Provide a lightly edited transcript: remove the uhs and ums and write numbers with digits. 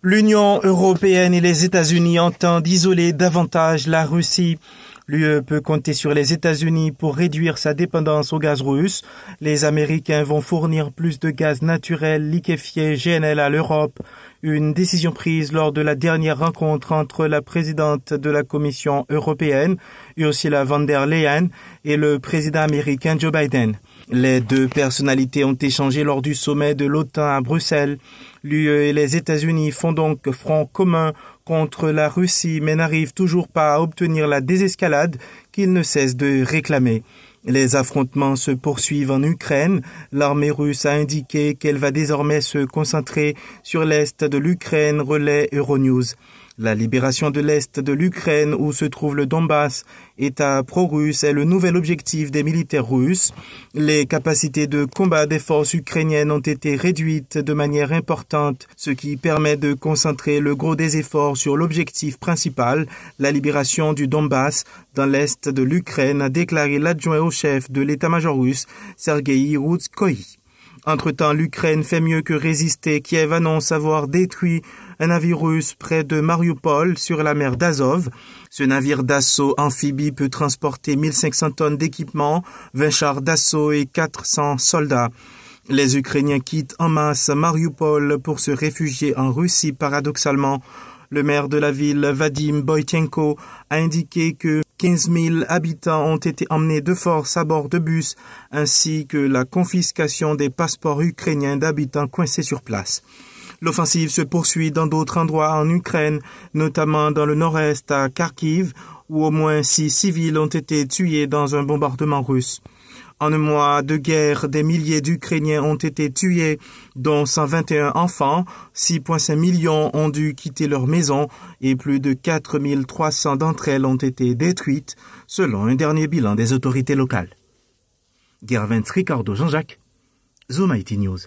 L'Union européenne et les États-Unis entendent isoler davantage la Russie. L'UE peut compter sur les États-Unis pour réduire sa dépendance au gaz russe. Les Américains vont fournir plus de gaz naturel liquéfié GNL à l'Europe. Une décision prise lors de la dernière rencontre entre la présidente de la Commission européenne, Ursula von der Leyen, et le président américain Joe Biden. Les deux personnalités ont échangé lors du sommet de l'OTAN à Bruxelles. L'UE et les États-Unis font donc front commun contre la Russie, mais n'arrivent toujours pas à obtenir la désescalade qu'ils ne cessent de réclamer. Les affrontements se poursuivent en Ukraine. L'armée russe a indiqué qu'elle va désormais se concentrer sur l'est de l'Ukraine, relaie Euronews. La libération de l'est de l'Ukraine, où se trouve le Donbass, État pro-russe, est le nouvel objectif des militaires russes. Les capacités de combat des forces ukrainiennes ont été réduites de manière importante, ce qui permet de concentrer le gros des efforts sur l'objectif principal, la libération du Donbass dans l'est de l'Ukraine, a déclaré l'adjoint au chef de l'état-major russe, Sergueï Routskoï. Entre-temps, l'Ukraine fait mieux que résister. Kiev annonce avoir détruit un navire russe près de Mariupol sur la mer d'Azov. Ce navire d'assaut amphibie peut transporter 1500 tonnes d'équipement, 20 chars d'assaut et 400 soldats. Les Ukrainiens quittent en masse Mariupol pour se réfugier en Russie paradoxalement. Le maire de la ville, Vadim Boychenko, a indiqué que 15 000 habitants ont été emmenés de force à bord de bus, ainsi que la confiscation des passeports ukrainiens d'habitants coincés sur place. L'offensive se poursuit dans d'autres endroits en Ukraine, notamment dans le nord-est à Kharkiv, où au moins 6 civils ont été tués dans un bombardement russe. En un mois de guerre, des milliers d'Ukrainiens ont été tués, dont 121 enfants, 6,5 millions ont dû quitter leur maison et plus de 4 300 d'entre elles ont été détruites, selon un dernier bilan des autorités locales. Gervais Ricardo Jean-Jacques, Zoom IT News.